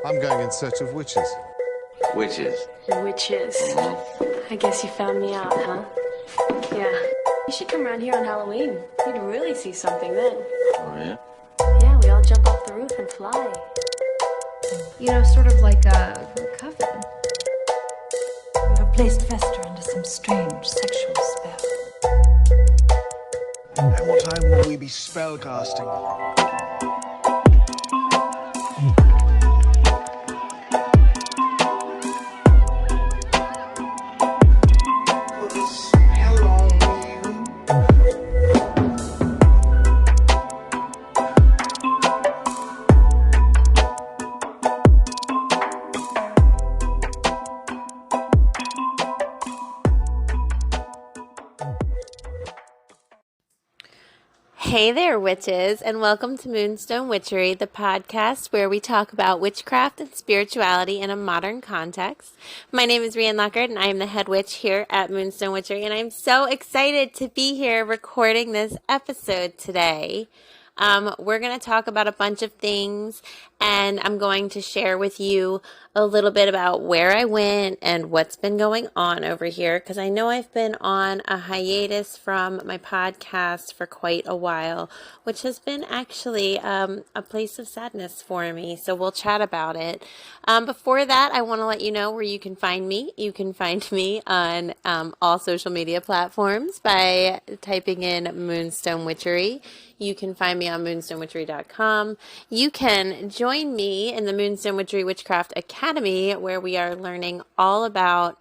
I'm going in search of witches. Witches. Witches. I guess you found me out, huh? Yeah. You should come around here on Halloween. You'd really see something then. Oh, yeah? Yeah, we all jump off the roof and fly. You know, sort of like a coven. You have placed Vesta under some strange sexual spell. At what time will we be spellcasting? Put a spell on you. Hey there, witches, and welcome to Moonstone Witchery, the podcast where we talk about witchcraft and spirituality in a modern context. My name is Rhian Lockhart, and I am the head witch here at Moonstone Witchery, and I'm so excited to be here recording this episode today. We're going to talk about a bunch of things, and I'm going to share with you a little bit about where I went and what's been going on over here, because I know I've been on a hiatus from my podcast for quite a while, which has been actually a place of sadness for me, so we'll chat about it. Before that, I want to let you know where you can find me. You can find me on all social media platforms by typing in Moonstone Witchery. You can find me on moonstonewitchery.com. You can join me in the Moonstone Witchery Witchcraft Academy, where we are learning all about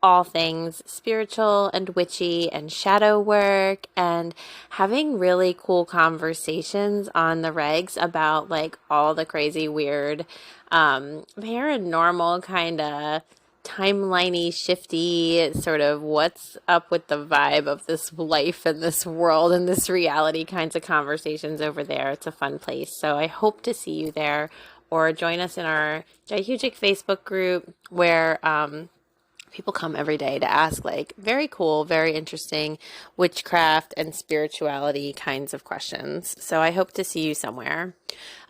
all things spiritual and witchy and shadow work and having really cool conversations on the regs about like all the crazy weird paranormal kind of timeliney, shifty, sort of what's up with the vibe of this life and this world and this reality kinds of conversations over there. It's a fun place. So I hope to see you there, or join us in our Jihujic Facebook group where people come every day to ask like very cool, very interesting witchcraft and spirituality kinds of questions. So I hope to see you somewhere.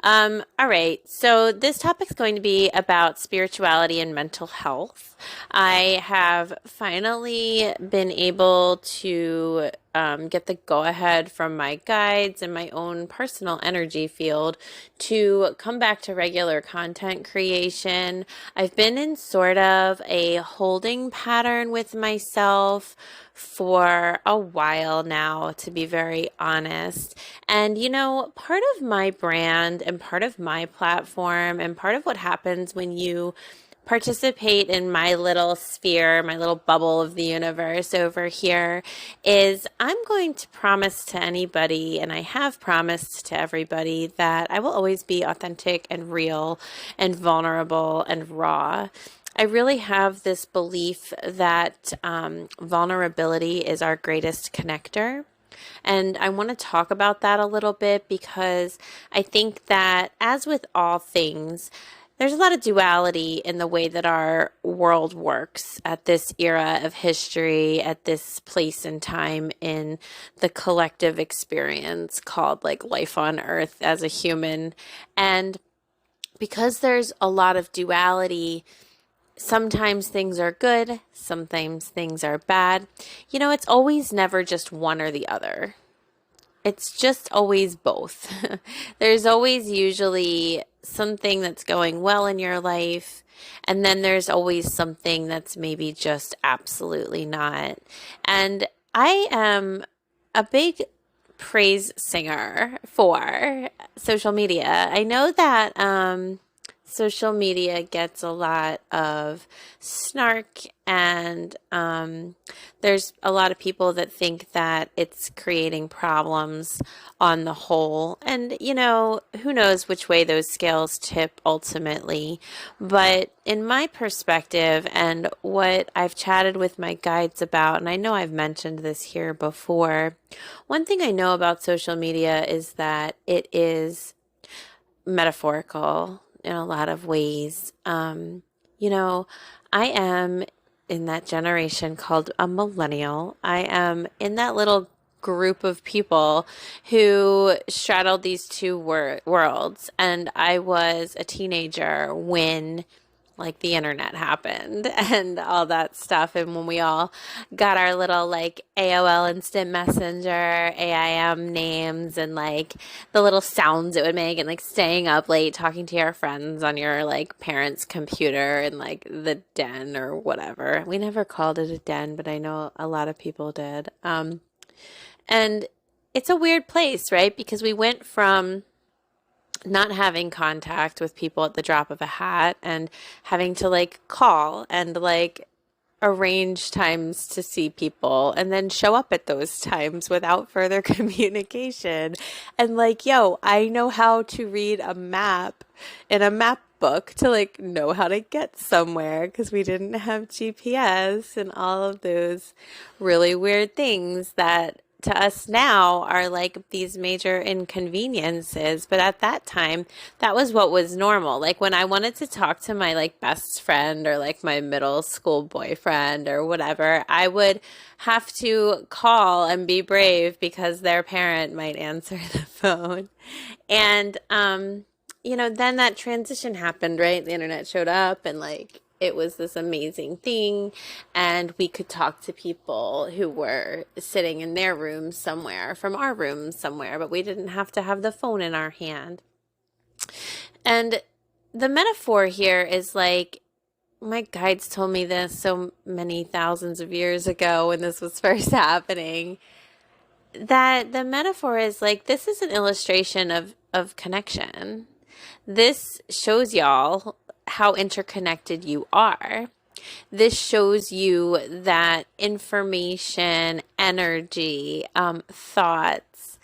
All right. So this topic is going to be about spirituality and mental health. I have finally been able to get the go-ahead from my guides and my own personal energy field to come back to regular content creation. I've been in sort of a holding pattern with myself for a while now, to be very honest. And, you know, part of my brand and part of my platform and part of what happens when you participate in my little sphere, my little bubble of the universe over here, is I'm going to promise to anybody, and I have promised to everybody, that I will always be authentic and real and vulnerable and raw. I really have this belief that vulnerability is our greatest connector. And I want to talk about that a little bit because I think that, as with all things, there's a lot of duality in the way that our world works at this era of history, at this place and time in the collective experience called like life on Earth as a human. And because there's a lot of duality, sometimes things are good, sometimes things are bad. You know, it's always never just one or the other. It's just always both. There's always usually something that's going well in your life, and then there's always something that's maybe just absolutely not. And I am a big praise singer for social media. I know that social media gets a lot of snark, and there's a lot of people that think that it's creating problems on the whole. And, you know, who knows which way those scales tip ultimately. But in my perspective and what I've chatted with my guides about, and I know I've mentioned this here before, one thing I know about social media is that it is metaphorical in a lot of ways. You know, I am in that generation called a millennial. I am in that little group of people who straddled these two worlds. And I was a teenager when like the internet happened and all that stuff. And when we all got our little like AOL Instant Messenger, AIM names and like the little sounds it would make and like staying up late talking to your friends on your like parents' computer and like the den or whatever. We never called it a den, but I know a lot of people did. And it's a weird place, right? Because we went from not having contact with people at the drop of a hat and having to like call and like arrange times to see people and then show up at those times without further communication. And like, yo, I know how to read a map in a map book to like know how to get somewhere because we didn't have GPS and all of those really weird things that to us now are like these major inconveniences. But at that time, that was what was normal. Like when I wanted to talk to my like best friend or like my middle school boyfriend or whatever, I would have to call and be brave because their parent might answer the phone. And, you know, then that transition happened, right? The internet showed up and like, it was this amazing thing, and we could talk to people who were sitting in their rooms somewhere from our rooms somewhere, but we didn't have to have the phone in our hand. And the metaphor here is like, my guides told me this so many thousands of years ago when this was first happening, that the metaphor is like, this is an illustration of connection. This shows y'all how interconnected you are. This shows you that information, energy, thoughts,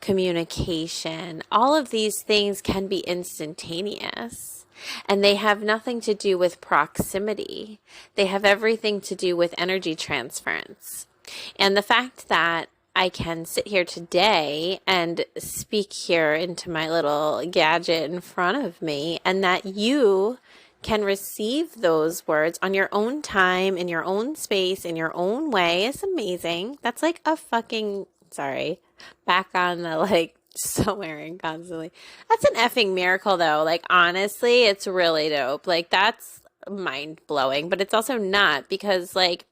communication, all of these things can be instantaneous. And they have nothing to do with proximity. They have everything to do with energy transference. And the fact that I can sit here today and speak here into my little gadget in front of me, and that you can receive those words on your own time, in your own space, in your own way is amazing. That's like a fucking, sorry, back on the like swearing constantly. That's an effing miracle though. Like honestly, it's really dope. Like that's mind blowing, but it's also not, because like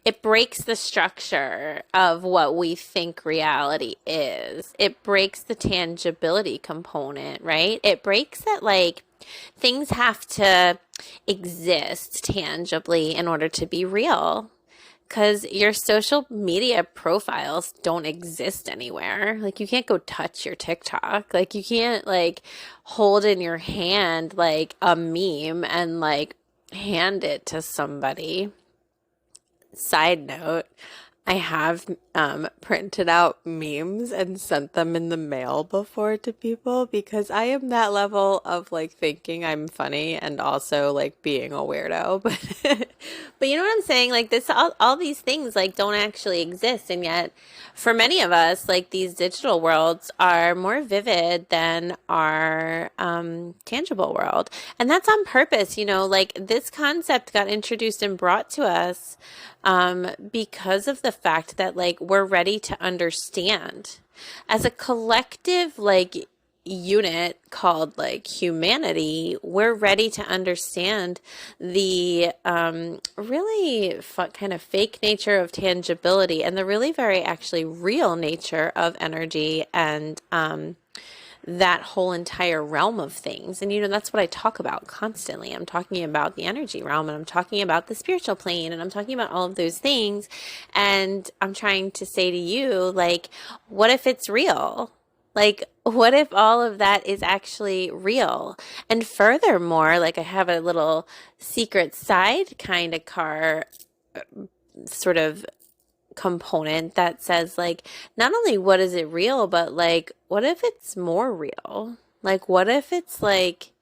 it breaks the structure of what we think reality is. It breaks the tangibility component, right? It breaks that like things have to exist tangibly in order to be real. Because your social media profiles don't exist anywhere. Like you can't go touch your TikTok. Like you can't like hold in your hand like a meme and like hand it to somebody. Side note, I have printed out memes and sent them in the mail before to people because I am that level of like thinking I'm funny and also like being a weirdo. But you know what I'm saying? Like this, all these things like don't actually exist. And yet for many of us, like these digital worlds are more vivid than our tangible world. And that's on purpose. You know, like this concept got introduced and brought to us because of the fact that like we're ready to understand as a collective like unit called like humanity. We're ready to understand the really kind of fake nature of tangibility and the really very actually real nature of energy and that whole entire realm of things. And, you know, that's what I talk about constantly. I'm talking about the energy realm and I'm talking about the spiritual plane and I'm talking about all of those things. And I'm trying to say to you, like, what if it's real? Like, what if all of that is actually real? And furthermore, like I have a little secret side kind of car sort of component that says like not only what is it real, but like what if it's more real? Like what if it's like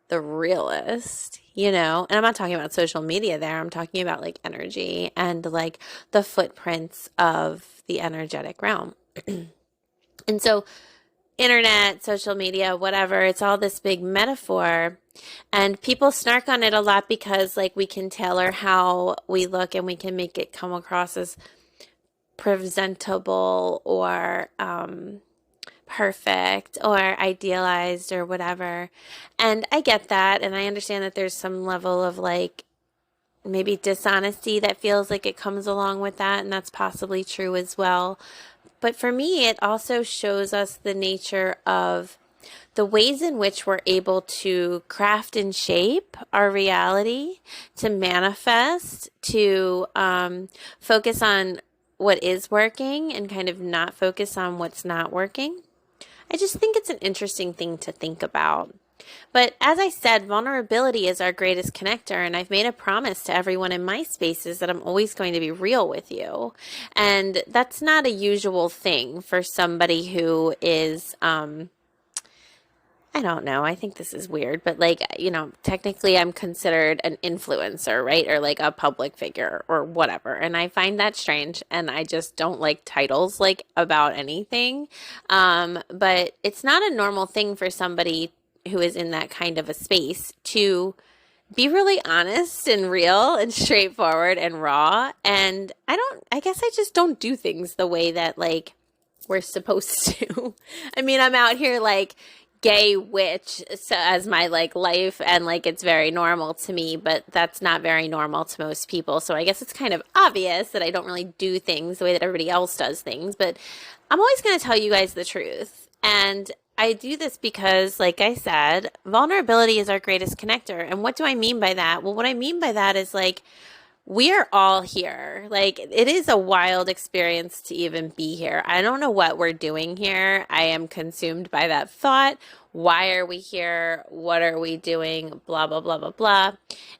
the realest, you know? And I'm not talking about social media there. I'm talking about like energy and like the footprints of the energetic realm. And so internet, social media, whatever, it's all this big metaphor. And people snark on it a lot because like we can tailor how we look and we can make it come across as presentable or perfect or idealized or whatever. And I get that. And I understand that there's some level of like maybe dishonesty that feels like it comes along with that. And that's possibly true as well. But for me, it also shows us the nature of the ways in which we're able to craft and shape our reality, to manifest, to focus on what is working and kind of not focus on what's not working. I just think it's an interesting thing to think about. But as I said, vulnerability is our greatest connector, and I've made a promise to everyone in my spaces that I'm always going to be real with you. And that's not a usual thing for somebody who is, I don't know. I think this is weird, but like, you know, technically I'm considered an influencer, right? Or like a public figure or whatever. And I find that strange. And I just don't like titles like about anything. But it's not a normal thing for somebody who is in that kind of a space to be really honest and real and straightforward and raw. And I guess I just don't do things the way that like we're supposed to. I mean, I'm out here like, gay witch so as my like life, and like it's very normal to me, but that's not very normal to most people. So I guess it's kind of obvious that I don't really do things the way that everybody else does things, but I'm always going to tell you guys the truth. And I do this because, like I said, vulnerability is our greatest connector. And what do I mean by that? Well, what I mean by that is like we are all here. Like, it is a wild experience to even be here. I don't know what we're doing here. I am consumed by that thought. Why are we here? What are we doing? Blah, blah, blah, blah, blah.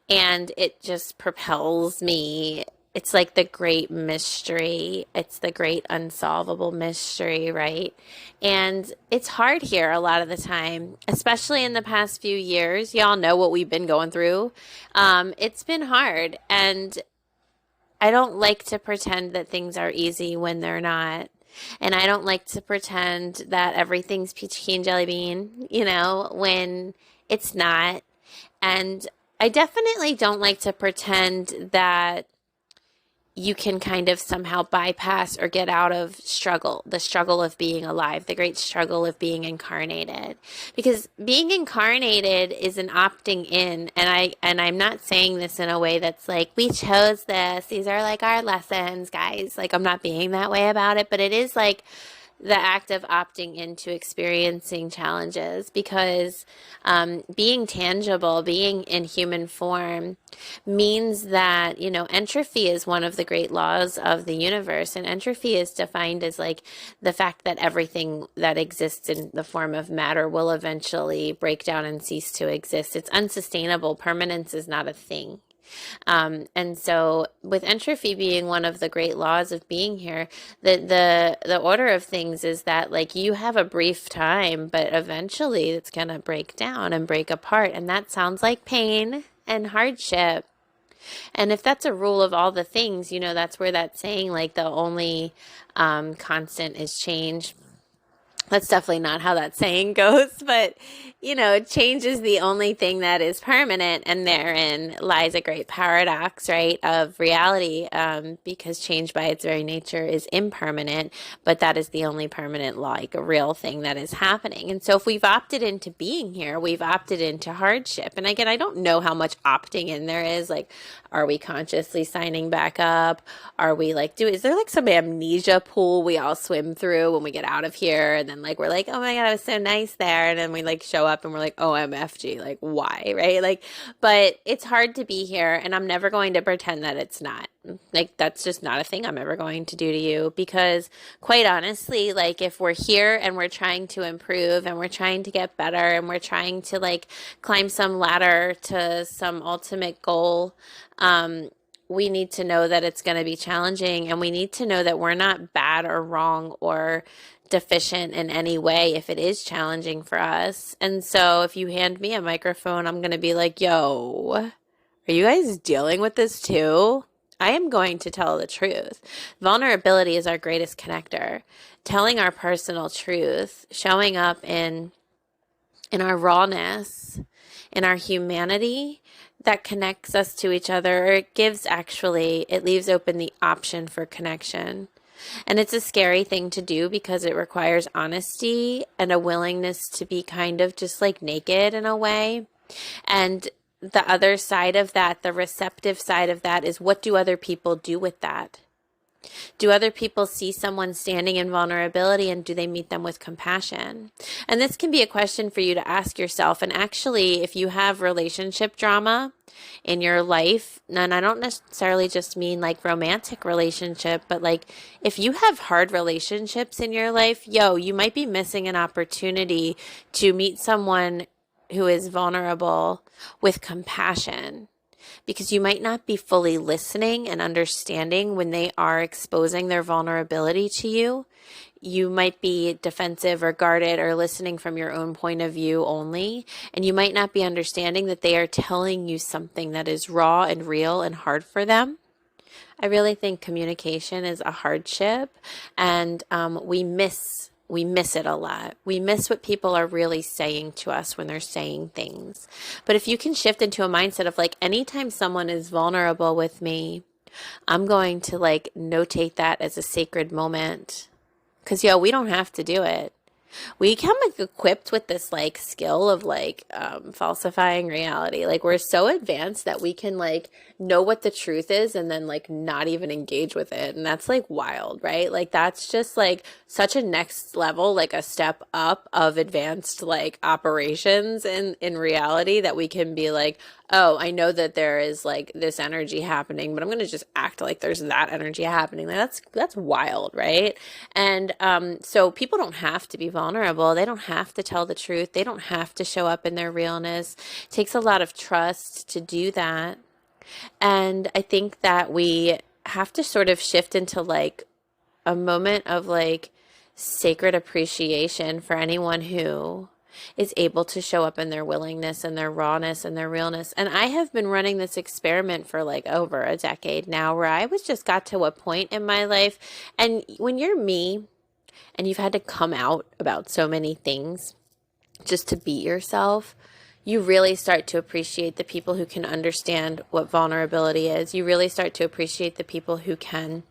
And it just propels me. It's like the great mystery. It's the great unsolvable mystery, right? And it's hard here a lot of the time, especially in the past few years. Y'all know what we've been going through. It's been hard. And I don't like to pretend that things are easy when they're not. And I don't like to pretend that everything's peachy and jelly bean, you know, when it's not. And I definitely don't like to pretend that you can kind of somehow bypass or get out of the struggle of being alive, the great struggle of being incarnated. Because being incarnated is an opting in, and I'm not saying this in a way that's like, we chose this, these are like our lessons, guys. Like, I'm not being that way about it, but it is like the act of opting into experiencing challenges, because being tangible, being in human form means that, you know, entropy is one of the great laws of the universe. And entropy is defined as like the fact that everything that exists in the form of matter will eventually break down and cease to exist. It's unsustainable. Permanence is not a thing. And so with entropy being one of the great laws of being here, the order of things is that like you have a brief time, but eventually it's going to break down and break apart. And that sounds like pain and hardship. And if that's a rule of all the things, you know, that's where that saying like the only constant is change. That's definitely not how that saying goes, but, you know, change is the only thing that is permanent, and therein lies a great paradox, right, of reality, because change by its very nature is impermanent, but that is the only permanent, like, a real thing that is happening. And so if we've opted into being here, we've opted into hardship. And again, I don't know how much opting in there is. Like, are we consciously signing back up? Are we like, is there like some amnesia pool we all swim through when we get out of here? And then like, we're like, oh my God, it was so nice there. And then we like show up and we're like, oh, MFG, like why? Right? Like, but it's hard to be here, and I'm never going to pretend that it's not. Like, that's just not a thing I'm ever going to do to you, because quite honestly, like if we're here and we're trying to improve and we're trying to get better and we're trying to like climb some ladder to some ultimate goal, we need to know that it's going to be challenging, and we need to know that we're not bad or wrong or deficient in any way if it is challenging for us. And so if you hand me a microphone, I'm going to be like, yo, are you guys dealing with this too? I am going to tell the truth. Vulnerability is our greatest connector. Telling our personal truth, showing up in our rawness, in our humanity, that connects us to each other. It leaves open the option for connection. And it's a scary thing to do because it requires honesty and a willingness to be kind of just like naked in a way. And the other side of that, the receptive side of that, is what do other people do with that? Do other people see someone standing in vulnerability, and do they meet them with compassion? And this can be a question for you to ask yourself. And actually, if you have relationship drama in your life, and I don't necessarily just mean like romantic relationship, but like if you have hard relationships in your life, you might be missing an opportunity to meet someone who is vulnerable with compassion. Because you might not be fully listening and understanding when they are exposing their vulnerability to you. You might be defensive or guarded or listening from your own point of view only. And you might not be understanding that they are telling you something that is raw and real and hard for them. I really think communication is a hardship, and we miss it a lot. We miss what people are really saying to us when they're saying things. But if you can shift into a mindset of like, anytime someone is vulnerable with me, I'm going to like notate that as a sacred moment. Because we don't have to do it. We come like equipped with this like skill of like falsifying reality. Like we're so advanced that we can like know what the truth is and then like not even engage with it. And that's like wild, right? Like that's just like such a next level, like a step up of advanced like operations in reality, that we can be like, oh, I know that there is like this energy happening, but I'm going to just act like there's that energy happening. Like that's wild, right? And so people don't have to be vulnerable. They don't have to tell the truth. They don't have to show up in their realness. It takes a lot of trust to do that. And I think that we have to sort of shift into like a moment of like sacred appreciation for anyone who is able to show up in their willingness and their rawness and their realness. And I have been running this experiment for like over a decade now, where I was just got to a point in my life. And when you're me and you've had to come out about so many things just to be yourself, you really start to appreciate the people who can understand what vulnerability is. You really start to appreciate the people who can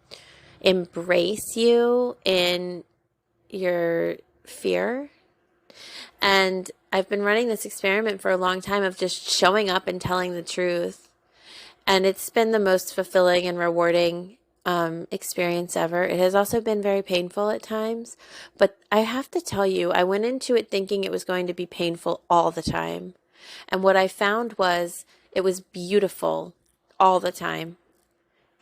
embrace you in your fear. And I've been running this experiment for a long time of just showing up and telling the truth. And it's been the most fulfilling and rewarding experience ever. It has also been very painful at times. But I have to tell you, I went into it thinking it was going to be painful all the time. And what I found was it was beautiful all the time.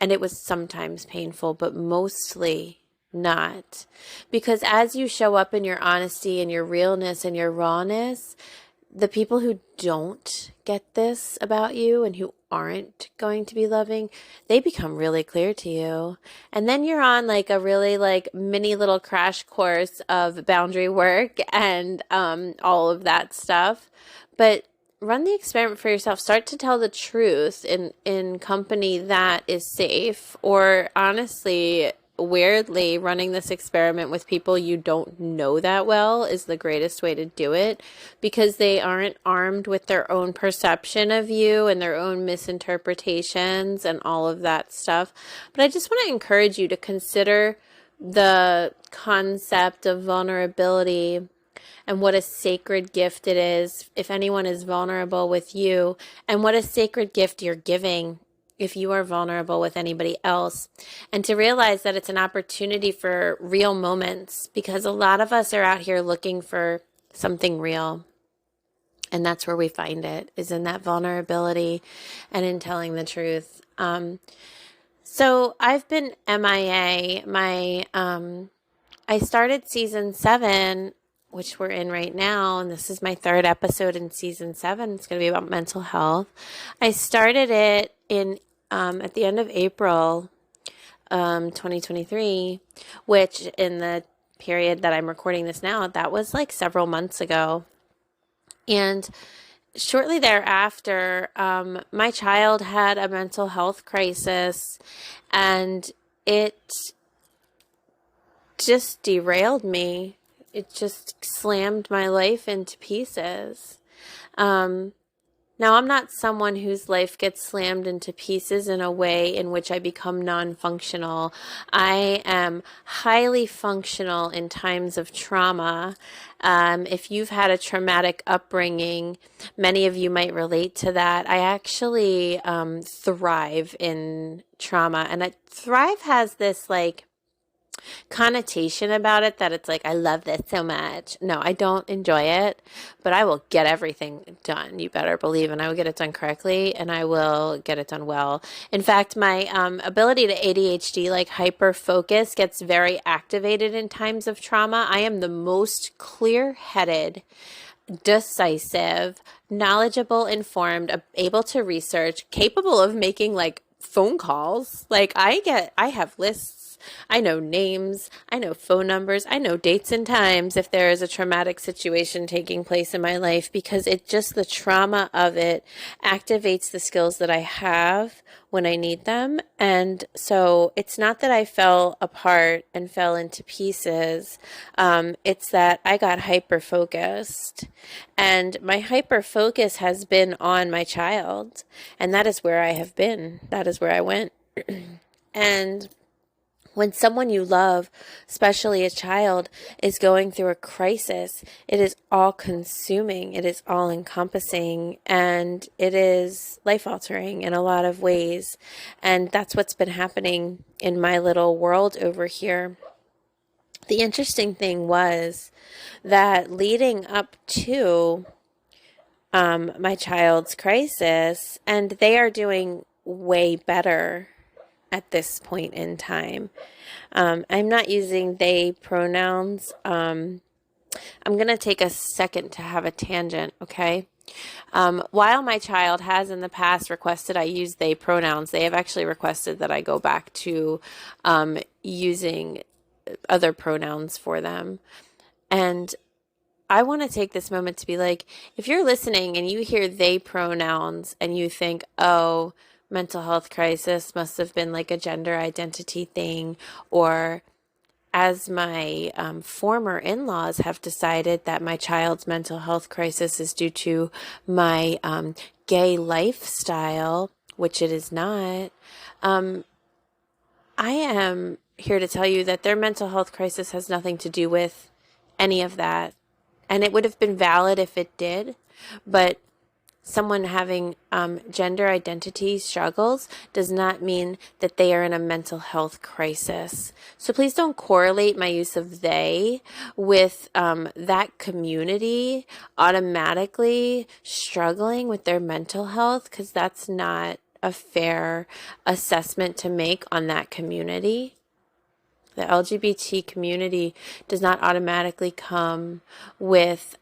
And it was sometimes painful, but mostly not. Because as you show up in your honesty and your realness and your rawness, the people who don't get this about you and who aren't going to be loving, they become really clear to you. And then you're on like a really like mini little crash course of boundary work and all of that stuff. But run the experiment for yourself. Start to tell the truth in company that is safe, or honestly, weirdly, running this experiment with people you don't know that well is the greatest way to do it, because they aren't armed with their own perception of you and their own misinterpretations and all of that stuff. But I just want to encourage you to consider the concept of vulnerability and what a sacred gift it is if anyone is vulnerable with you, and what a sacred gift you're giving if you are vulnerable with anybody else. And to realize that it's an opportunity for real moments, because a lot of us are out here looking for something real. And that's where we find it, is in that vulnerability and in telling the truth. So I've been MIA. I started season 7, which we're in right now, and this is my 3rd episode in season 7. It's going to be about mental health. I started it in at the end of April 2023, which in the period that I'm recording this now, that was like several months ago. And shortly thereafter, my child had a mental health crisis, and it just derailed me. It just slammed my life into pieces. Now, I'm not someone whose life gets slammed into pieces in a way in which I become non-functional. I am highly functional in times of trauma. If you've had a traumatic upbringing, many of you might relate to that. I actually thrive in trauma, and thrive has this like connotation about it that it's like, I love this so much. No, I don't enjoy it, but I will get everything done. You better believe, and I will get it done correctly, and I will get it done well. In fact, my ability to ADHD, like hyper focus, gets very activated in times of trauma. I am the most clear-headed, decisive, knowledgeable, informed, able to research, capable of making like phone calls. Like I have lists. I know names, I know phone numbers, I know dates and times if there is a traumatic situation taking place in my life, because the trauma of it activates the skills that I have when I need them. And so it's not that I fell apart and fell into pieces. It's that I got hyper focused, and my hyper focus has been on my child, and that is where I have been. That is where I went. And when someone you love, especially a child, is going through a crisis, it is all-consuming, it is all-encompassing, and it is life-altering in a lot of ways. And that's what's been happening in my little world over here. The interesting thing was that leading up to my child's crisis, and they are doing way better at this point in time. I'm not using they pronouns. I'm going to take a second to have a tangent, okay? While my child has in the past requested I use they pronouns, they have actually requested that I go back to using other pronouns for them. And I want to take this moment to be like, if you're listening and you hear they pronouns and you think, oh, mental health crisis must have been like a gender identity thing, or as my former in-laws have decided that my child's mental health crisis is due to my gay lifestyle, which it is not. I am here to tell you that their mental health crisis has nothing to do with any of that. And it would have been valid if it did, but someone having gender identity struggles does not mean that they are in a mental health crisis. So please don't correlate my use of they with that community automatically struggling with their mental health, because that's not a fair assessment to make on that community. The LGBT community does not automatically come with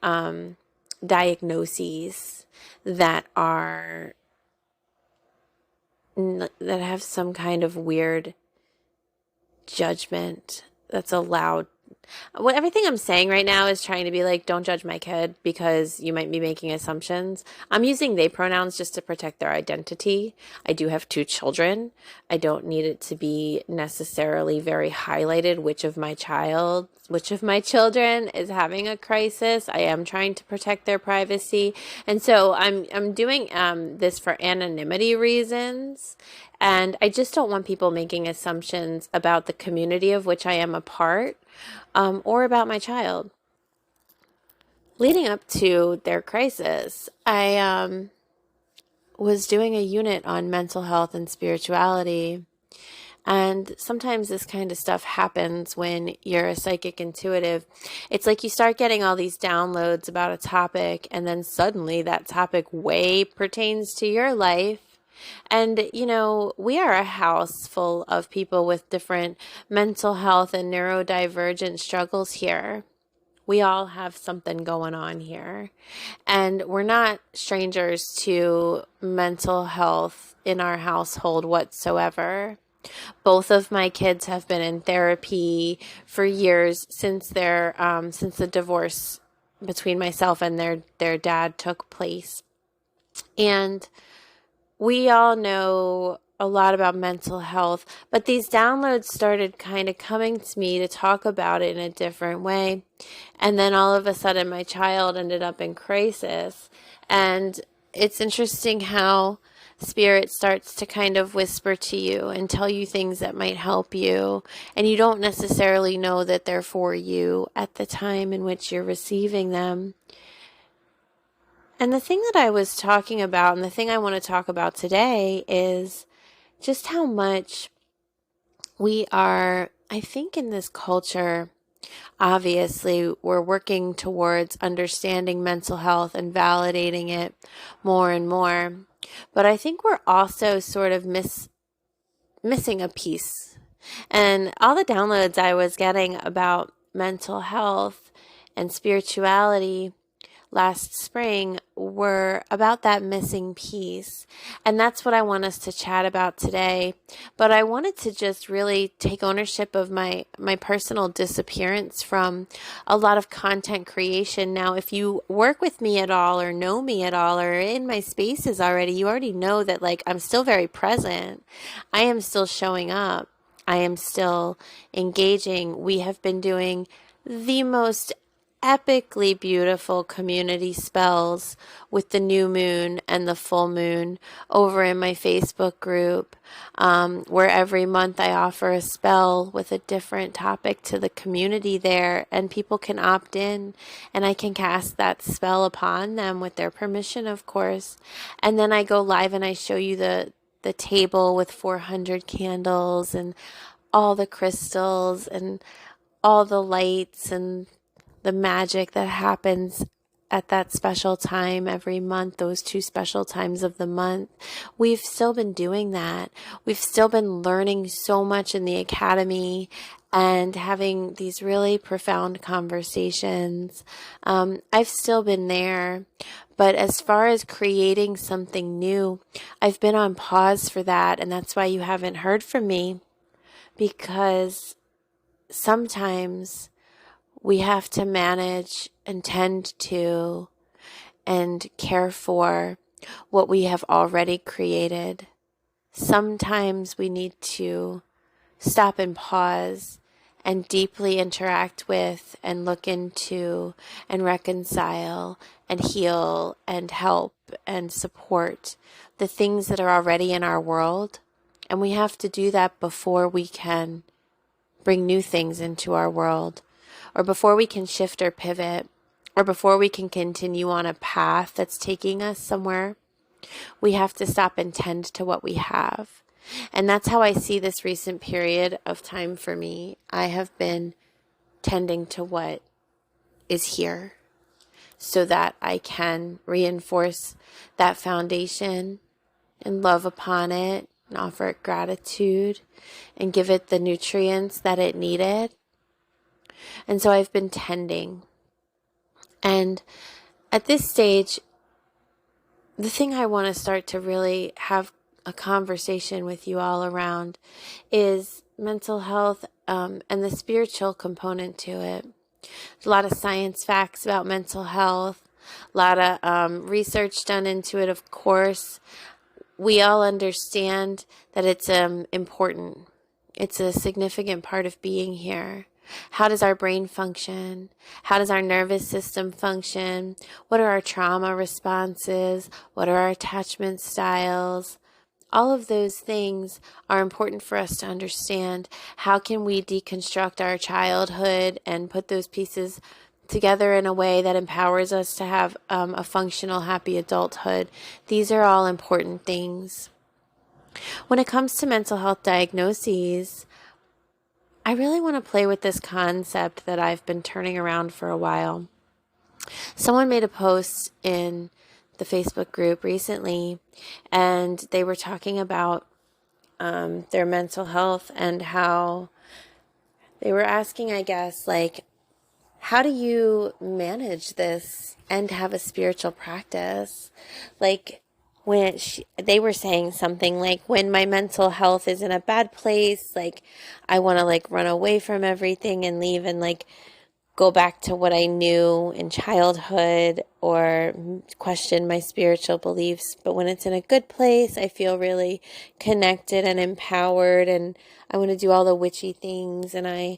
diagnoses that have some kind of weird judgment that's allowed. Everything I'm saying right now is trying to be like, don't judge my kid because you might be making assumptions. I'm using they pronouns just to protect their identity. I do have 2 children. I don't need it to be necessarily very highlighted which of my children is having a crisis. I am trying to protect their privacy. And so I'm doing this for anonymity reasons. And I just don't want people making assumptions about the community of which I am a part, or about my child. Leading up to their crisis, I was doing a unit on mental health and spirituality. And sometimes this kind of stuff happens when you're a psychic intuitive. It's like you start getting all these downloads about a topic, and then suddenly that topic way pertains to your life. And, you know, we are a house full of people with different mental health and neurodivergent struggles here. We all have something going on here. And we're not strangers to mental health in our household whatsoever. Both of my kids have been in therapy for years since the divorce between myself and their dad took place. And we all know a lot about mental health, but these downloads started kind of coming to me to talk about it in a different way. And then all of a sudden my child ended up in crisis, and it's interesting how spirit starts to kind of whisper to you and tell you things that might help you, and you don't necessarily know that they're for you at the time in which you're receiving them. And the thing that I was talking about, and the thing I want to talk about today, is just how much we are, I think, in this culture, obviously, we're working towards understanding mental health and validating it more and more. But I think we're also sort of missing a piece. And all the downloads I was getting about mental health and spirituality last spring were about that missing piece. And that's what I want us to chat about today. But I wanted to just really take ownership of my personal disappearance from a lot of content creation. Now, if you work with me at all or know me at all or in my spaces already, you already know that like I'm still very present. I am still showing up. I am still engaging. We have been doing the most epically beautiful community spells with the new moon and the full moon over in my Facebook group, where every month I offer a spell with a different topic to the community there, and people can opt in and I can cast that spell upon them with their permission, of course. And then I go live and I show you the table with 400 candles and all the crystals and all the lights and the magic that happens at that special time every month, those 2 special times of the month. We've still been doing that. We've still been learning so much in the academy and having these really profound conversations. I've still been there. But as far as creating something new, I've been on pause for that. And that's why you haven't heard from me, because sometimes we have to manage and tend to and care for what we have already created. Sometimes we need to stop and pause and deeply interact with and look into and reconcile and heal and help and support the things that are already in our world. And we have to do that before we can bring new things into our world, or before we can shift or pivot, or before we can continue on a path that's taking us somewhere. We have to stop and tend to what we have. And that's how I see this recent period of time for me. I have been tending to what is here so that I can reinforce that foundation and love upon it and offer it gratitude and give it the nutrients that it needed. And so I've been tending. And at this stage, the thing I want to start to really have a conversation with you all around is mental health and the spiritual component to it. There's a lot of science facts about mental health, a lot of research done into it, of course. We all understand that it's important. It's a significant part of being here. How does our brain function? How does our nervous system function? What are our trauma responses? What are our attachment styles? All of those things are important for us to understand. How can we deconstruct our childhood and put those pieces together in a way that empowers us to have a functional, happy adulthood? These are all important things. When it comes to mental health diagnoses, I really want to play with this concept that I've been turning around for a while. Someone made a post in the Facebook group recently, and they were talking about their mental health and how they were asking, I guess, like, how do you manage this and have a spiritual practice? Like, when they were saying something like, when my mental health is in a bad place, like, I want to like run away from everything and leave and like go back to what I knew in childhood or question my spiritual beliefs. But when it's in a good place, I feel really connected and empowered, and I want to do all the witchy things, and I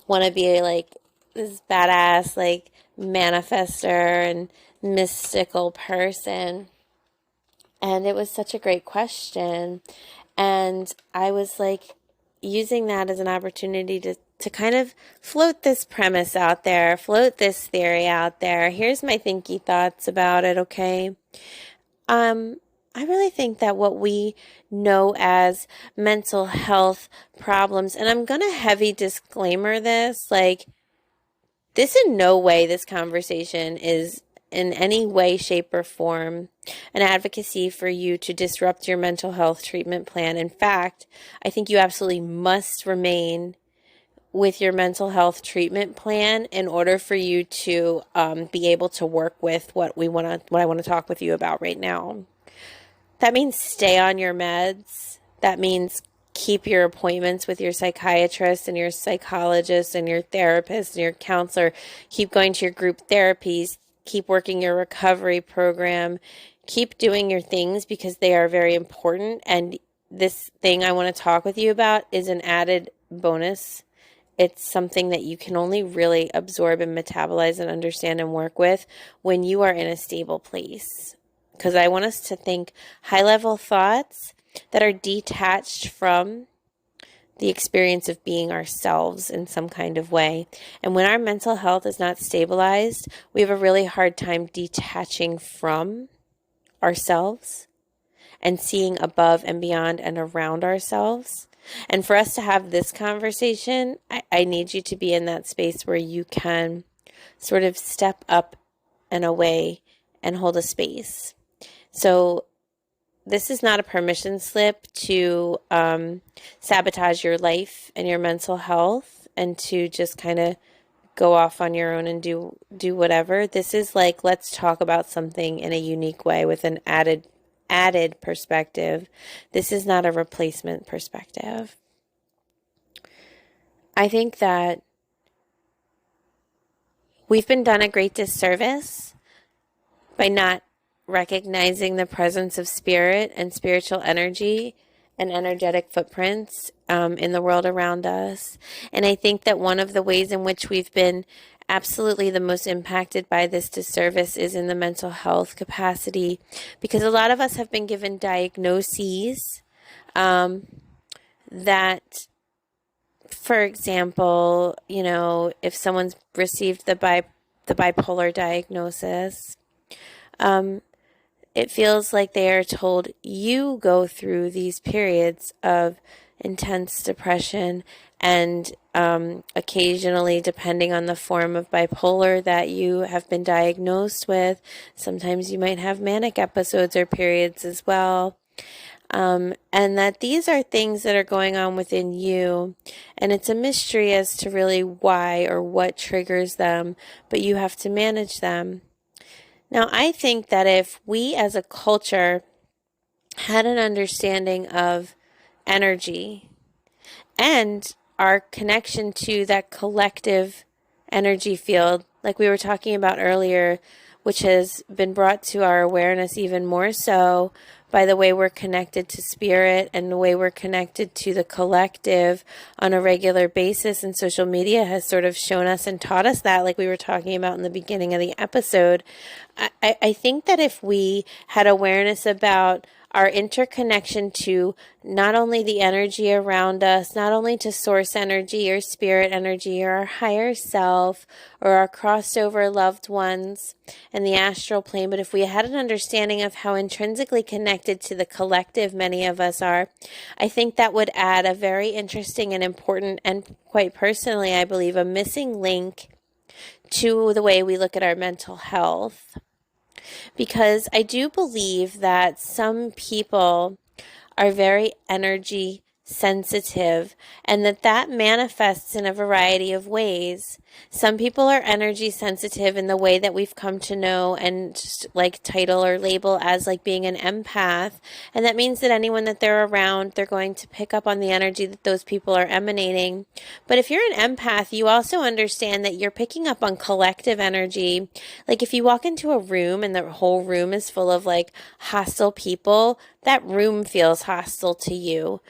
want to be like this badass like manifester and mystical person. And it was such a great question. And I was like using that as an opportunity to kind of float this premise out there, float this theory out there. Here's my thinky thoughts about it, okay? I really think that what we know as mental health problems, and I'm going to heavy disclaimer this, like, this in no way, this conversation is in any way, shape, or form an advocacy for you to disrupt your mental health treatment plan. In fact, I think you absolutely must remain with your mental health treatment plan in order for you to be able to work with what I want to talk with you about right now. That means stay on your meds. That means keep your appointments with your psychiatrist and your psychologist and your therapist and your counselor. Keep going to your group therapies. Keep working your recovery program. Keep doing your things because they are very important. And this thing I want to talk with you about is an added bonus. It's something that you can only really absorb and metabolize and understand and work with when you are in a stable place. Because I want us to think high-level thoughts that are detached from the experience of being ourselves in some kind of way. And when our mental health is not stabilized, we have a really hard time detaching from ourselves and seeing above and beyond and around ourselves. And for us to have this conversation, I need you to be in that space where you can sort of step up and away and hold a space. So this is not a permission slip to sabotage your life and your mental health and to just kind of go off on your own and do whatever. This is like, let's talk about something in a unique way with an added perspective. This is not a replacement perspective. I think that we've been done a great disservice by not recognizing the presence of spirit and spiritual energy and energetic footprints in the world around us. And I think that one of the ways in which we've been absolutely the most impacted by this disservice is in the mental health capacity, because a lot of us have been given diagnoses that, for example, you know, if someone's received the bipolar diagnosis, it feels like they are told you go through these periods of intense depression and occasionally, depending on the form of bipolar that you have been diagnosed with, sometimes you might have manic episodes or periods as well. And that these are things that are going on within you, and it's a mystery as to really why or what triggers them, but you have to manage them. Now, I think that if we as a culture had an understanding of energy and our connection to that collective energy field, like we were talking about earlier, which has been brought to our awareness even more so by the way we're connected to spirit and the way we're connected to the collective on a regular basis. And social media has sort of shown us and taught us that, like we were talking about in the beginning of the episode. I think that if we had awareness about our interconnection to not only the energy around us, not only to source energy or spirit energy or our higher self or our crossover loved ones and the astral plane, but if we had an understanding of how intrinsically connected to the collective many of us are, I think that would add a very interesting and important, and quite personally, I believe, a missing link to the way we look at our mental health. Because I do believe that some people are very energy sensitive and that manifests in a variety of ways. Some people are energy sensitive in the way that we've come to know and just like title or label as like being an empath. And that means that anyone that they're around, they're going to pick up on the energy that those people are emanating. But if you're an empath, you also understand that you're picking up on collective energy. Like if you walk into a room and the whole room is full of like hostile people, that room feels hostile to you.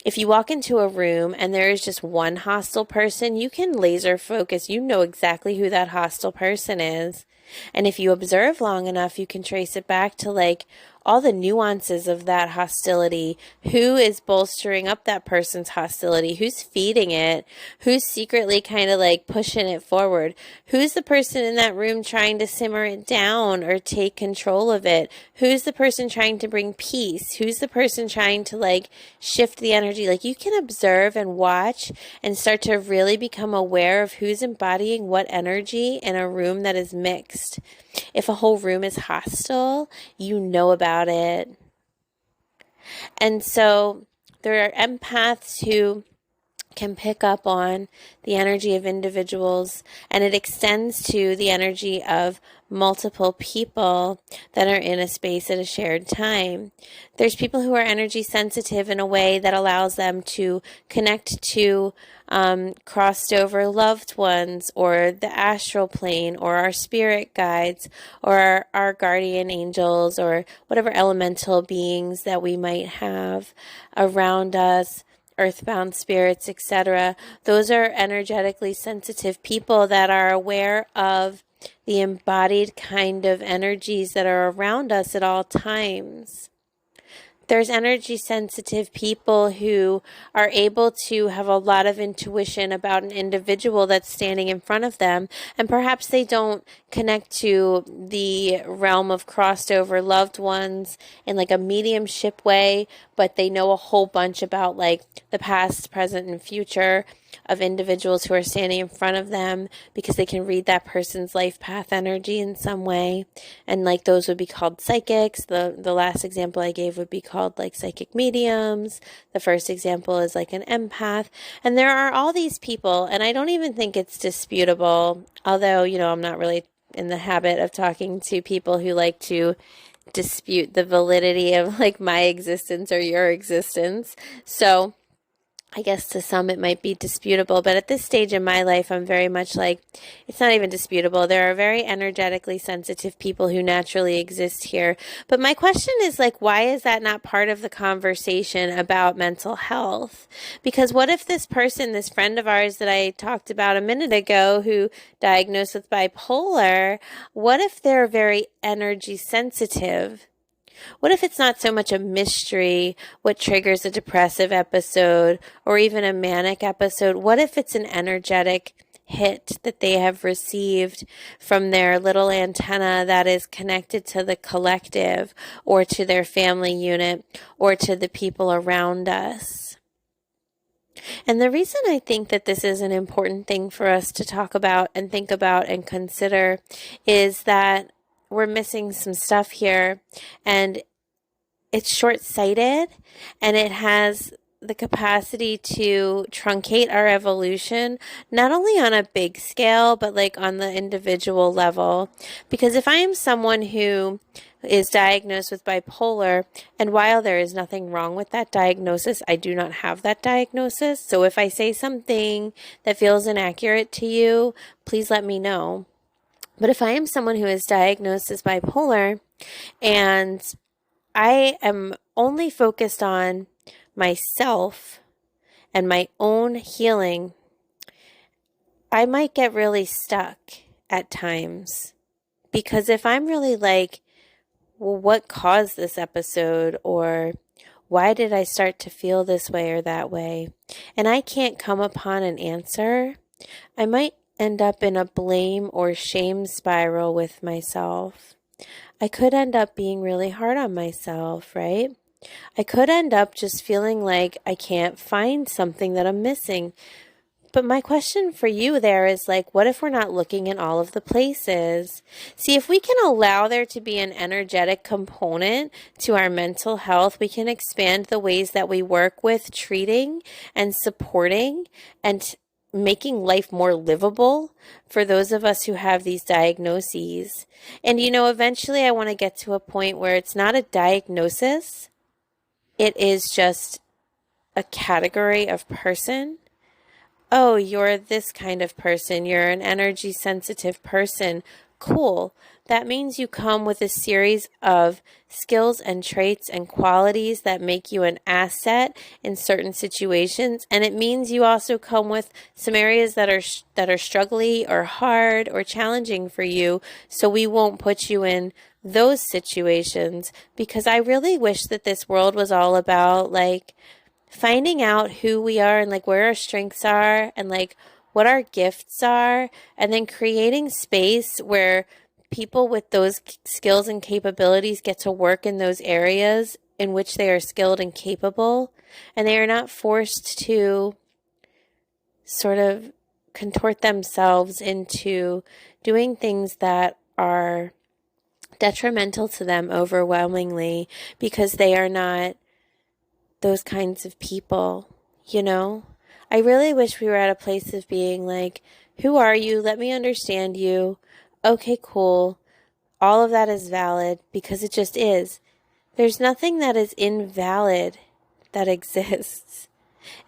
If you walk into a room and there is just one hostile person, you can laser focus. You know exactly who that hostile person is. And if you observe long enough, you can trace it back to like all the nuances of that hostility. Who is bolstering up that person's hostility? Who's feeding it? Who's secretly kind of like pushing it forward? Who's the person in that room trying to simmer it down or take control of it? Who's the person trying to bring peace? Who's the person trying to like shift the energy? Like, you can observe and watch and start to really become aware of who's embodying what energy in a room that is mixed. If a whole room is hostile, you know about it. And so there are empaths who can pick up on the energy of individuals, and it extends to the energy of multiple people that are in a space at a shared time. There's people who are energy sensitive in a way that allows them to connect to crossed over loved ones, or the astral plane, or our spirit guides, or our guardian angels, or whatever elemental beings that we might have around us, earthbound spirits, etc. Those are energetically sensitive people that are aware of the embodied kind of energies that are around us at all times. There's energy sensitive people who are able to have a lot of intuition about an individual that's standing in front of them, and perhaps they don't connect to the realm of crossed over loved ones in like a mediumship way, but they know a whole bunch about like the past, present, and future of individuals who are standing in front of them, because they can read that person's life path energy in some way. And like those would be called psychics. The last example I gave would be called like psychic mediums. The first example is like an empath. And there are all these people, and I don't even think it's disputable, although, you know, I'm not really in the habit of talking to people who like to dispute the validity of like my existence or your existence. So I guess to some it might be disputable, but at this stage in my life, I'm very much like, it's not even disputable. There are very energetically sensitive people who naturally exist here. But my question is like, why is that not part of the conversation about mental health? Because what if this person, this friend of ours that I talked about a minute ago who diagnosed with bipolar, what if they're very energy sensitive? What if it's not so much a mystery what triggers a depressive episode or even a manic episode? What if it's an energetic hit that they have received from their little antenna that is connected to the collective or to their family unit or to the people around us? And the reason I think that this is an important thing for us to talk about and think about and consider is that we're missing some stuff here, and it's short-sighted, and it has the capacity to truncate our evolution, not only on a big scale, but like on the individual level. Because if I am someone who is diagnosed with bipolar, and while there is nothing wrong with that diagnosis, I do not have that diagnosis. So if I say something that feels inaccurate to you, please let me know. But if I am someone who is diagnosed as bipolar and I am only focused on myself and my own healing, I might get really stuck at times. Because if I'm really like, well, what caused this episode? Or why did I start to feel this way or that way? And I can't come upon an answer, I might end up in a blame or shame spiral with myself. I could end up being really hard on myself, right? I could end up just feeling like I can't find something that I'm missing. But my question for you there is like, what if we're not looking in all of the places? See, if we can allow there to be an energetic component to our mental health, we can expand the ways that we work with treating and supporting and making life more livable for those of us who have these diagnoses. And, you know, eventually I want to get to a point where it's not a diagnosis. It is just a category of person. Oh, you're this kind of person. You're an energy sensitive person. cool. That means you come with a series of skills and traits and qualities that make you an asset in certain situations. And it means you also come with some areas that are struggly or hard or challenging for you. So we won't put you in those situations, because I really wish that this world was all about like finding out who we are and like where our strengths are and like what our gifts are, and then creating space where people with those skills and capabilities get to work in those areas in which they are skilled and capable, and they are not forced to sort of contort themselves into doing things that are detrimental to them overwhelmingly because they are not those kinds of people, you know? I really wish we were at a place of being like, who are you? Let me understand you. Okay, cool. All of that is valid because it just is. There's nothing that is invalid that exists.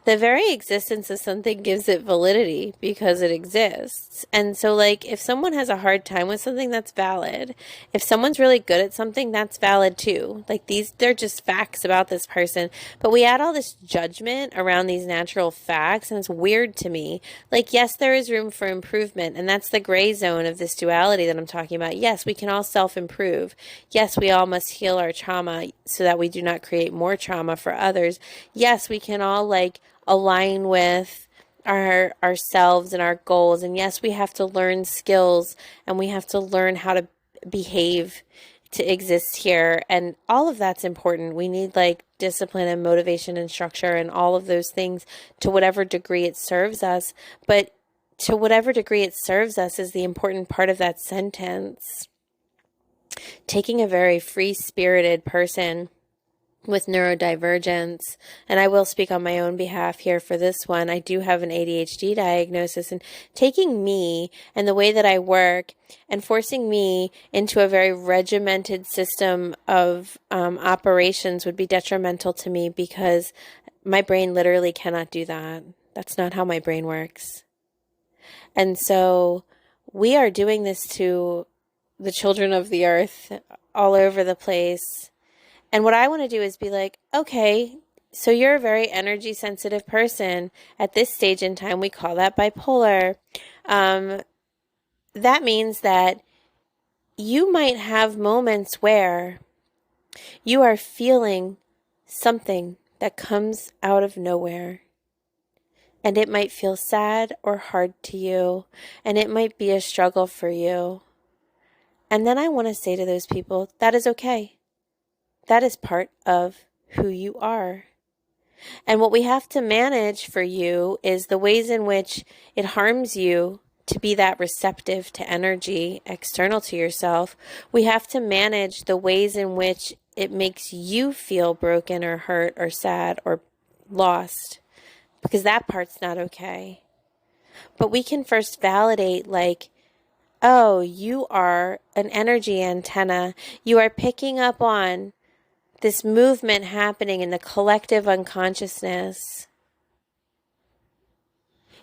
The very existence of something gives it validity because it exists. And so, like, if someone has a hard time with something, that's valid. If someone's really good at something, that's valid too. Like, they're just facts about this person. But we add all this judgment around these natural facts, and it's weird to me. Like, yes, there is room for improvement, and that's the gray zone of this duality that I'm talking about. Yes, we can all self-improve. Yes, we all must heal our trauma so that we do not create more trauma for others. Yes, we can all, like, align with ourselves and our goals. And yes, we have to learn skills and we have to learn how to behave to exist here. And all of that's important. We need like discipline and motivation and structure and all of those things to whatever degree it serves us. But to whatever degree it serves us is the important part of that sentence. Taking a very free-spirited person with neurodivergence, and I will speak on my own behalf here for this one. I do have an ADHD diagnosis, and taking me and the way that I work and forcing me into a very regimented system of operations would be detrimental to me because my brain literally cannot do that. That's not how my brain works. And so we are doing this to the children of the earth all over the place. And what I want to do is be like, okay, so you're a very energy sensitive person. At this stage in time, we call that bipolar. That means that you might have moments where you are feeling something that comes out of nowhere. And it might feel sad or hard to you. And it might be a struggle for you. And then I want to say to those people, that is okay. That is part of who you are. And what we have to manage for you is the ways in which it harms you to be that receptive to energy external to yourself. We have to manage the ways in which it makes you feel broken or hurt or sad or lost, because that part's not okay. But we can first validate, like, oh, you are an energy antenna. You are picking up on this movement happening in the collective unconsciousness.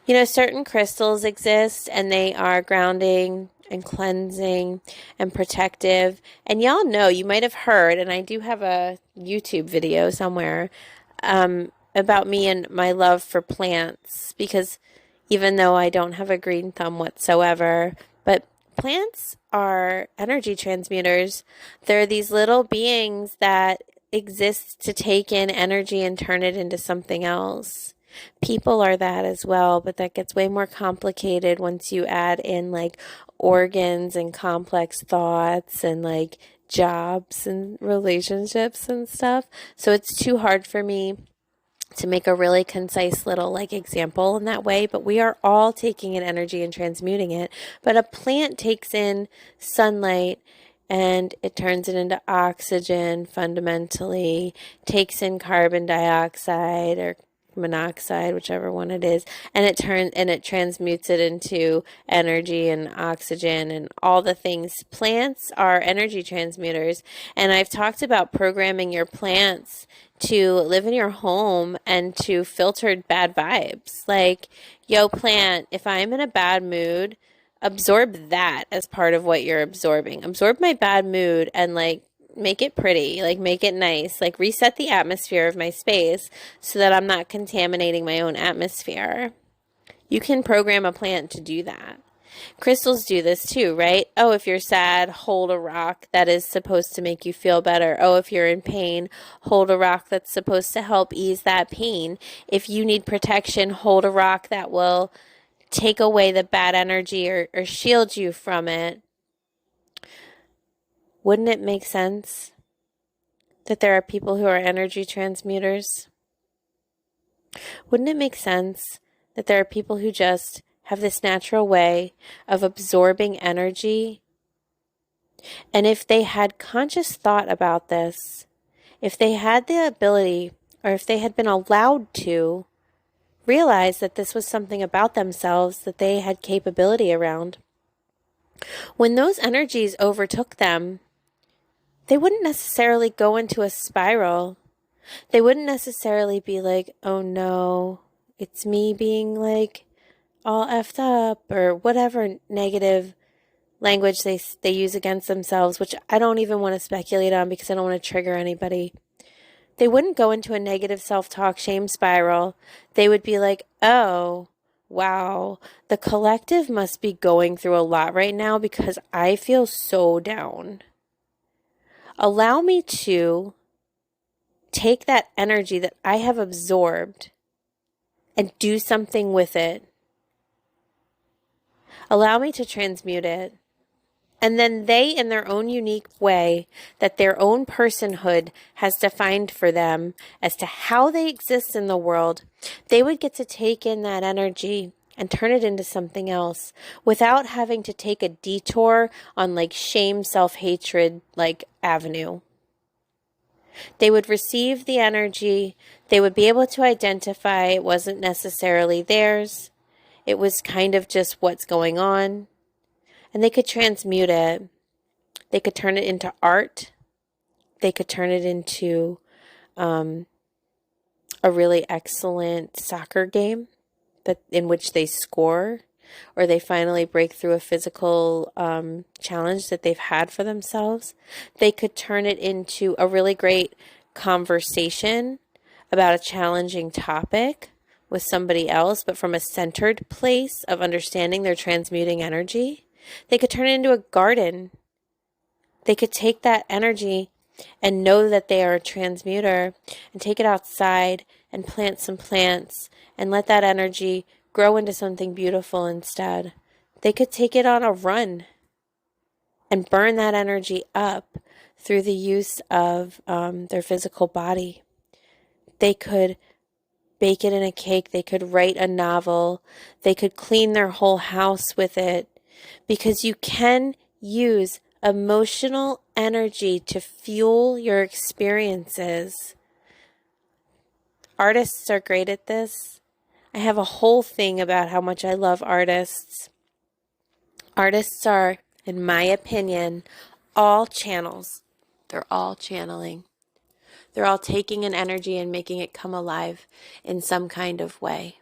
You know, certain crystals exist and they are grounding and cleansing and protective. And y'all know, you might have heard, and I do have a YouTube video somewhere about me and my love for plants, because even though I don't have a green thumb whatsoever, but plants are energy transmuters. They're these little beings that exist to take in energy and turn it into something else. People are that as well, but that gets way more complicated once you add in like organs and complex thoughts and like jobs and relationships and stuff. So it's too hard for me to make a really concise little like example in that way, but we are all taking in energy and transmuting it. But a plant takes in sunlight and it turns it into oxygen fundamentally, takes in carbon dioxide or monoxide, whichever one it is, and it transmutes it into energy and oxygen and all the things. Plants are energy transmitters, and I've talked about programming your plants to live in your home and to filter bad vibes. Like, yo, plant, if I'm in a bad mood, absorb that as part of what you're absorbing. Absorb my bad mood and like make it pretty, like make it nice, like reset the atmosphere of my space so that I'm not contaminating my own atmosphere. You can program a plant to do that. Crystals do this too, right? Oh, if you're sad, hold a rock that is supposed to make you feel better. Oh, if you're in pain, hold a rock that's supposed to help ease that pain. If you need protection, hold a rock that will take away the bad energy or shield you from it. Wouldn't it make sense that there are people who are energy transmuters? Wouldn't it make sense that there are people who just have this natural way of absorbing energy? And if they had conscious thought about this, if they had the ability, or if they had been allowed to realize that this was something about themselves that they had capability around, when those energies overtook them, they wouldn't necessarily go into a spiral. They wouldn't necessarily be like, oh no, it's me being like all effed up, or whatever negative language they use against themselves, which I don't even want to speculate on because I don't want to trigger anybody. They wouldn't go into a negative self-talk shame spiral. They would be like, oh, wow, the collective must be going through a lot right now because I feel so down. Allow me to take that energy that I have absorbed and do something with it. Allow me to transmute it. And then they, in their own unique way, that their own personhood has defined for them as to how they exist in the world, they would get to take in that energy and turn it into something else without having to take a detour on like shame, self-hatred, like avenue. They would receive the energy. They would be able to identify it wasn't necessarily theirs. It was kind of just what's going on. And they could transmute it. They could turn it into art. They could turn it into a really excellent soccer game in which they score, or they finally break through a physical challenge that they've had for themselves. They could turn it into a really great conversation about a challenging topic with somebody else, but from a centered place of understanding their transmuting energy. They could turn it into a garden. They could take that energy and know that they are a transmuter and take it outside and plant some plants and let that energy grow into something beautiful instead. They could take it on a run and burn that energy up through the use of their physical body. They could bake it in a cake. They could write a novel. They could clean their whole house with it, because you can use emotional energy to fuel your experiences. Artists are great at this. I have a whole thing about how much I love artists. Artists are, in my opinion, all channels. They're all channeling. They're all taking an energy and making it come alive in some kind of way.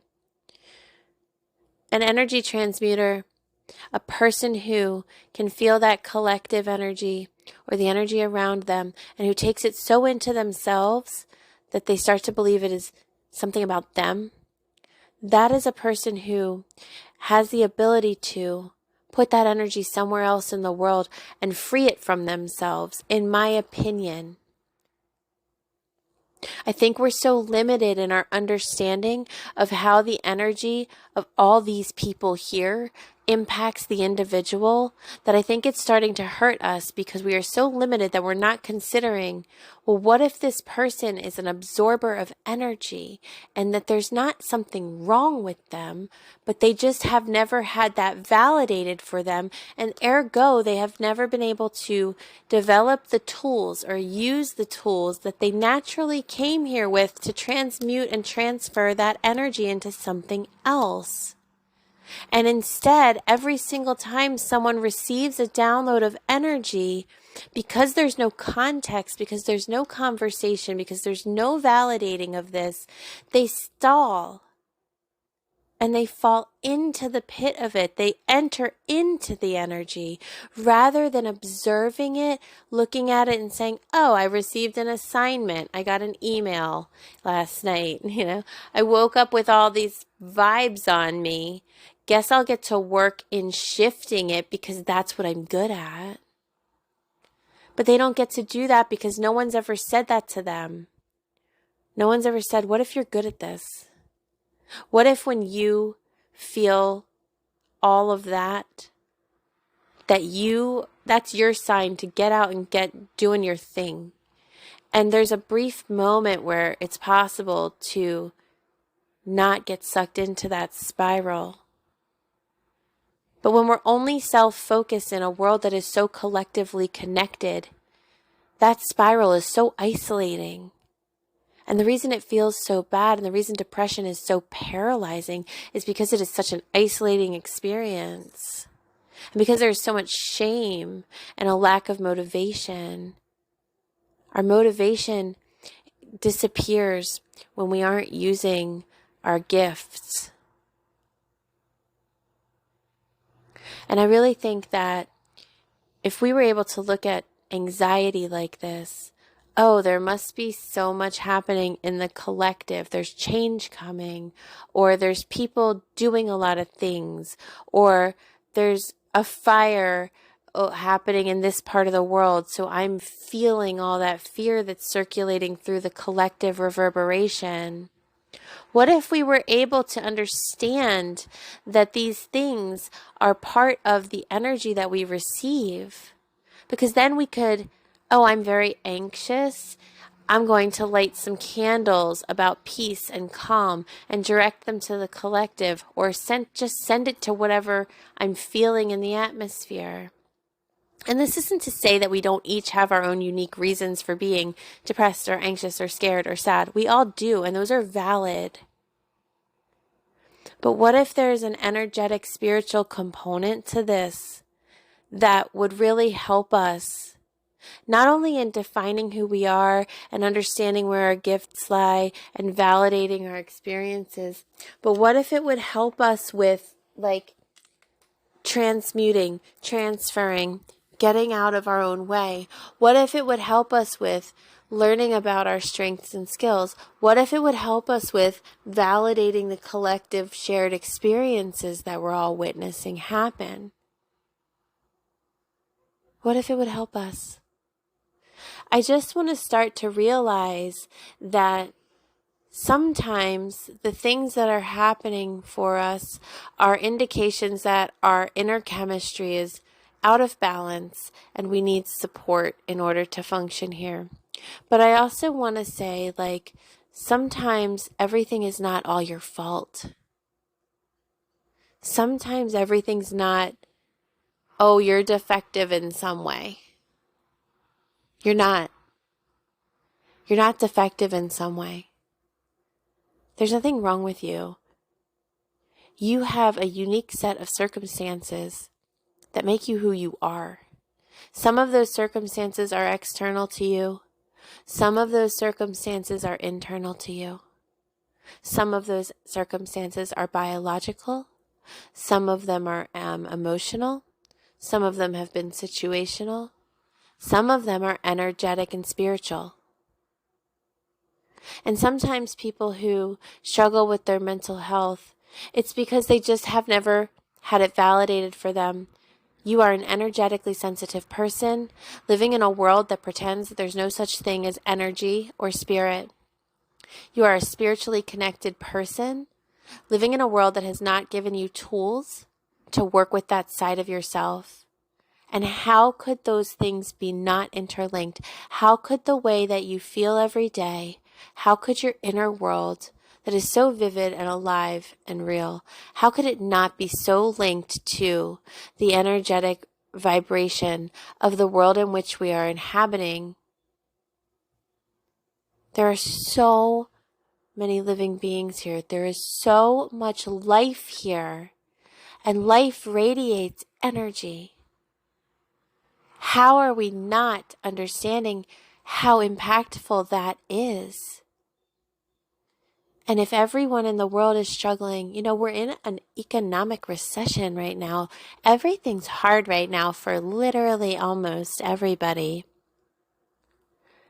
An energy transmuter, a person who can feel that collective energy or the energy around them and who takes it so into themselves that they start to believe it is something about them, that is a person who has the ability to put that energy somewhere else in the world and free it from themselves, in my opinion. I think we're so limited in our understanding of how the energy of all these people here impacts the individual that I think it's starting to hurt us, because we are so limited that we're not considering, well, what if this person is an absorber of energy and that there's not something wrong with them, but they just have never had that validated for them, and ergo they have never been able to develop the tools or use the tools that they naturally came here with to transmute and transfer that energy into something else. And instead, every single time someone receives a download of energy, because there's no context, because there's no conversation, because there's no validating of this, they stall. and they fall into the pit of it. They enter into the energy rather than observing it, looking at it and saying, oh, I received an assignment. I got an email last night. I woke up with all these vibes on me. Guess I'll get to work in shifting it because that's what I'm good at. But they don't get to do that because no one's ever said that to them. No one's ever said, what if you're good at this? What if when you feel all of that, that's your sign to get out and get doing your thing? And there's a brief moment where it's possible to not get sucked into that spiral. But when we're only self-focused in a world that is so collectively connected, that spiral is so isolating. And the reason it feels so bad and the reason depression is so paralyzing is because it is such an isolating experience. And because there's so much shame and a lack of motivation. Our motivation disappears when we aren't using our gifts. And I really think that if we were able to look at anxiety like this, oh, there must be so much happening in the collective. There's change coming, or there's people doing a lot of things, or there's a fire happening in this part of the world. So I'm feeling all that fear that's circulating through the collective reverberation. What if we were able to understand that these things are part of the energy that we receive? Because then we could, oh, I'm very anxious. I'm going to light some candles about peace and calm and direct them to the collective, or just send it to whatever I'm feeling in the atmosphere. And this isn't to say that we don't each have our own unique reasons for being depressed or anxious or scared or sad. We all do, and those are valid. But what if there's an energetic spiritual component to this that would really help us, not only in defining who we are and understanding where our gifts lie and validating our experiences, but what if it would help us with transmuting, transferring, getting out of our own way? What if it would help us with learning about our strengths and skills? What if it would help us with validating the collective shared experiences that we're all witnessing happen? What if it would help us? I just want to start to realize that sometimes the things that are happening for us are indications that our inner chemistry is out of balance and we need support in order to function here. But I also want to say, sometimes everything is not all your fault. Sometimes everything's not, oh, you're defective in some way. You're not. You're not defective in some way. There's nothing wrong with you. You have a unique set of circumstances that make you who you are. Some of those circumstances are external to you. Some of those circumstances are internal to you. Some of those circumstances are biological. Some of them are emotional. Some of them have been situational. Some of them are energetic and spiritual. And sometimes people who struggle with their mental health, it's because they just have never had it validated for them. You are an energetically sensitive person living in a world that pretends that there's no such thing as energy or spirit. You are a spiritually connected person living in a world that has not given you tools to work with that side of yourself. And how could those things be not interlinked? How could the way that you feel every day, how could your inner world that is so vivid and alive and real, how could it not be so linked to the energetic vibration of the world in which we are inhabiting? There are so many living beings here. There is so much life here, and life radiates energy. How are we not understanding how impactful that is? And if everyone in the world is struggling, we're in an economic recession right now. Everything's hard right now for literally almost everybody.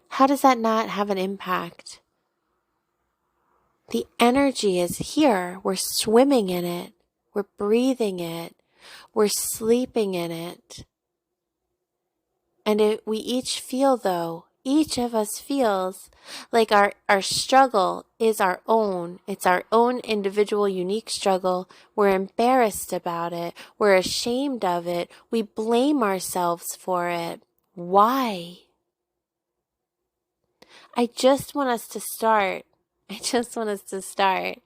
How does that not have an impact? The energy is here. We're swimming in it. We're breathing it. We're sleeping in it. And we each feel, though, each of us feels like our struggle is our own. It's our own individual, unique struggle. We're embarrassed about it. We're ashamed of it. We blame ourselves for it. Why? I just want us to start. I just want us to start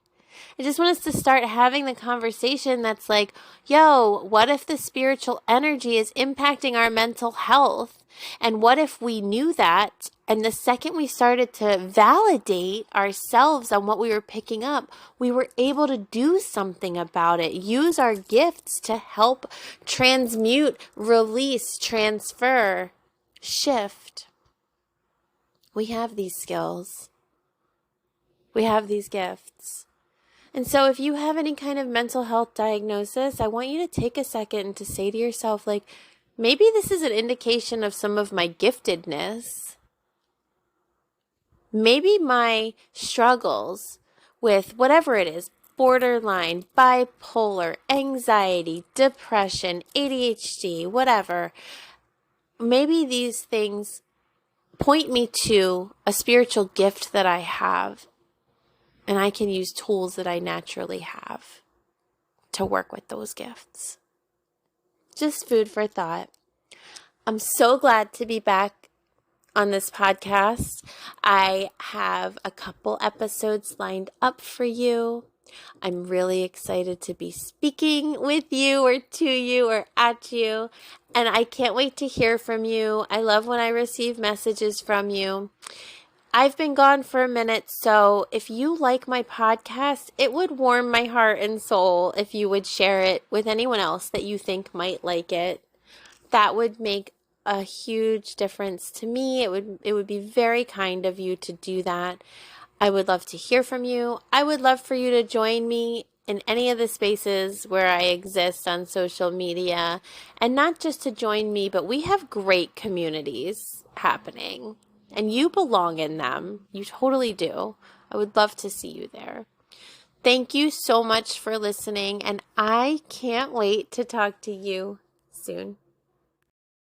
having the conversation that's like, yo, what if the spiritual energy is impacting our mental health? And what if we knew that? And the second we started to validate ourselves on what we were picking up, we were able to do something about it. Use our gifts to help transmute, release, transfer, shift. We have these skills. We have these gifts. And so if you have any kind of mental health diagnosis, I want you to take a second to say to yourself, like, maybe this is an indication of some of my giftedness. Maybe my struggles with whatever it is, borderline, bipolar, anxiety, depression, ADHD, whatever, maybe these things point me to a spiritual gift that I have. And I can use tools that I naturally have to work with those gifts. Just food for thought. I'm so glad to be back on this podcast. I have a couple episodes lined up for you. I'm really excited to be speaking with you or to you or at you. And I can't wait to hear from you. I love when I receive messages from you. I've been gone for a minute, so if you like my podcast, it would warm my heart and soul if you would share it with anyone else that you think might like it. That would make a huge difference to me. It would be very kind of you to do that. I would love to hear from you. I would love for you to join me in any of the spaces where I exist on social media. And not just to join me, but we have great communities happening. And you belong in them. You totally do. I would love to see you there. Thank you so much for listening, and I can't wait to talk to you soon.